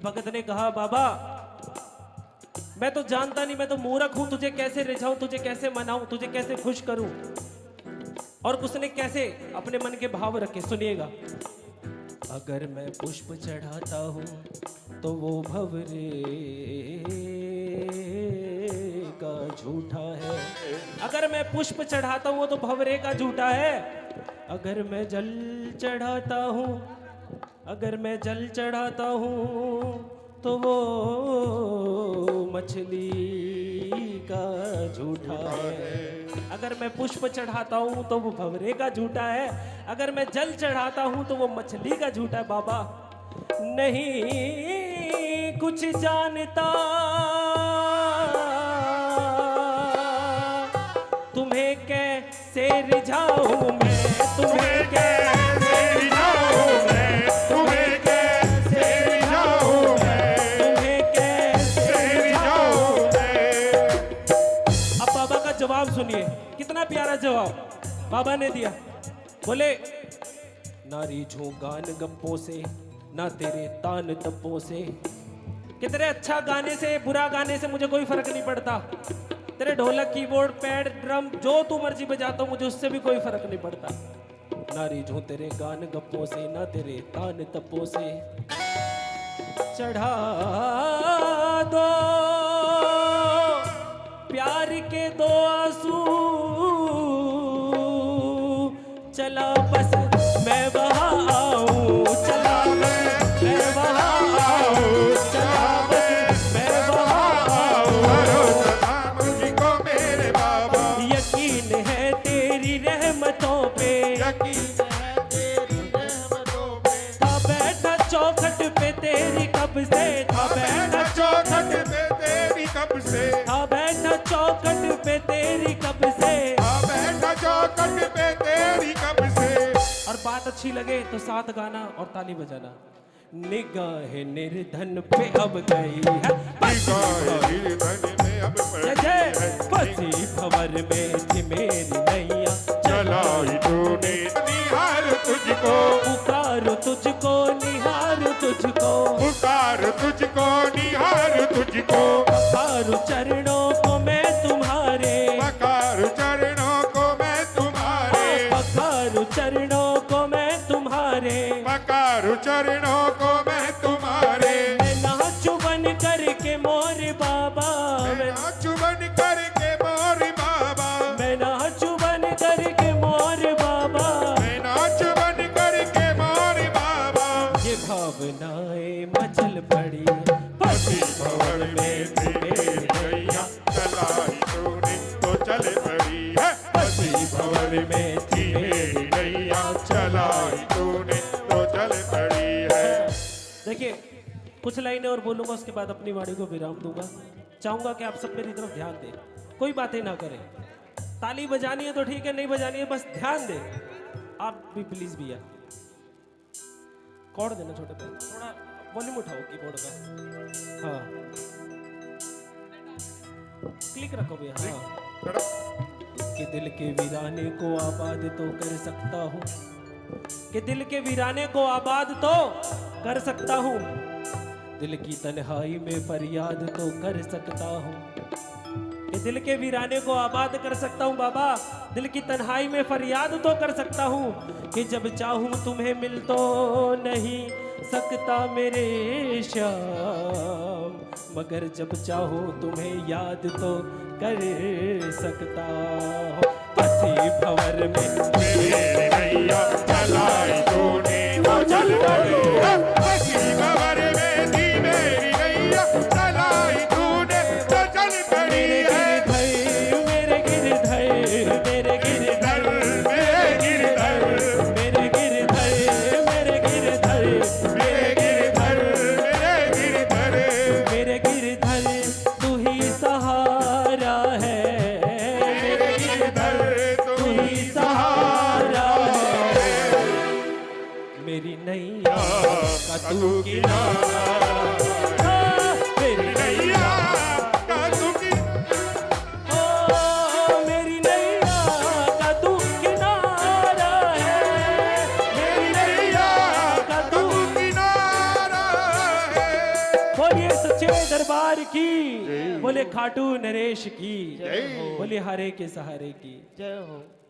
भगत ने कहा बाबा मैं तो जानता नहीं, मैं तो मूर्ख हूं, तुझे कैसे रिझाऊं, तुझे कैसे मनाऊं, तुझे कैसे खुश करूं। और उसने कैसे अपने मन के भाव रखे, सुनिएगा। अगर मैं पुष्प चढ़ाता हूं तो वो भंवरे का झूठा है। अगर मैं पुष्प चढ़ाता हूं तो भंवरे का झूठा है। अगर मैं जल चढ़ाता हूं, अगर मैं जल चढ़ाता हूं तो वो मछली का झूठा है। अगर मैं पुष्प चढ़ाता हूं तो वो भंवरे का झूठा है। अगर मैं जल चढ़ाता हूं तो वो मछली का झूठा है। बाबा नहीं कुछ जानता, तुम्हें कैसे रिझाऊं मैं, तुम्हें कैसे रिझाऊं मैं, तुम्हें कैसे रिझाऊं मैं, तुम्हें कैसे रिझाऊं मैं। अब बाबा का जवाब सुनिए, कितना प्यारा जवाब बाबा ने दिया। बोले ना रीझूं गान गप्पों से, ना तेरे तान तप्पों से। कि तेरे अच्छा गाने से बुरा गाने से मुझे कोई फर्क नहीं पड़ता। तेरे ढोलक कीबोर्ड पैड ड्रम जो तू मर्जी बजाता, मुझे उससे भी कोई फर्क नहीं पड़ता। ना रीझूं तेरे गान गप्पों से, ना तेरे तान तप्पों से। चढ़ा दो प्यार के दो आंसू, चला बस मैं वहां आऊं, चला मैं वहां आऊं, चला बस मैं वहां आऊं। मुझको मेरे बाबा यकीन है तेरी रहमतों पे, यकीन है तेरी रहमतों पे। था बैठा चौखट पे तेरी कब से, था बैठा चौखट पे तेरी कब से, था बैठा चौखट पे तेरी कब से। बैठा चौखट पे तेरी कब से। और बात अच्छी लगे तो साथ गाना और ताली बजाना। निगाह निर्धन पे अब गई है, निर्धन में अब जय जय फंसी भंवर में थी मेरी नैया। चलाई तूने निहार तुझको, पुकारो तुझको निहार तुझको, पुकार तुझको निहार तुझको। पखारो चरणों को मैं तुम्हारे, पकार चरणों को मैं तुम्हारे, पखारो चरणों को मैं तुम्हारे। पकार चरणों को मैं तुम्हारे। मैं नाचूं बन करके मोर बाबा, मैं नाचू बन करके मोर बाबा, मैं नाचूं बन करके मोर बाबा। मैं नाच बन करके मोर बाबा। ये भावनाएं मचल पड़ी पति भवन में थी मेरी नैया, चलाई तूने तो चल पड़ी है। पति भवन में थी मेरी नैया, चलाई तूने तो चल पड़ी है। देखिए कुछ लाइनें और बोलूंगा, उसके बाद अपनी वाणी को विराम दूंगा। चाहूंगा कि आप सब मेरी तरफ ध्यान दें, कोई बातें ना करें। ताली बजानी है तो ठीक है, नहीं बजानी है बस ध्यान दें। आप भी प्लीज भैया कॉर्ड देना छोटे पे, थोड़ा वॉल्यूम उठाओ कीबोर्ड का। हाँ क्लिक रखो भैया। हाँ कि दिल के वीराने को आबाद तो कर सकता हूँ, कि दिल के वीराने को आबाद तो कर सकता हूँ। दिल की तन्हाई में फरियाद तो कर सकता हूँ, कि दिल के वीराने को आबाद कर सकता हूँ। बाबा दिल की तन्हाई में फरियाद तो कर सकता हूँ, कि जब चाहूँ तुम्हें मिल तो नहीं सकता मेरे श्याम, मगर जब चाहूँ तुम्हें याद तो कर सकता हूँ। पति भंवर में मेरी नैया, चलाई तूने तो चल पड़ी है। पति भंवर में थी मेरी नैया, चलाई तूने तो चल पड़ी है। मेरे गिरधर मेरे गिरधर मेरे गिरधर, मेरे गिरधर मेरे गिरधर मेरे गिरधर, मेरे गिरधर, मेरे गिरधर तू ही सहारा है, मेरे गिरधर तू ही सहारा है। मेरी नैया का तू किनारा, मेरी नैया का तू ओ मेरी नैया का तू किनारा है, मेरी नैया का तू किनारा है। सच्चे दरबार की, बोले खाटू नरेश की, जय। बोले हरे के सहारे की। जय हो।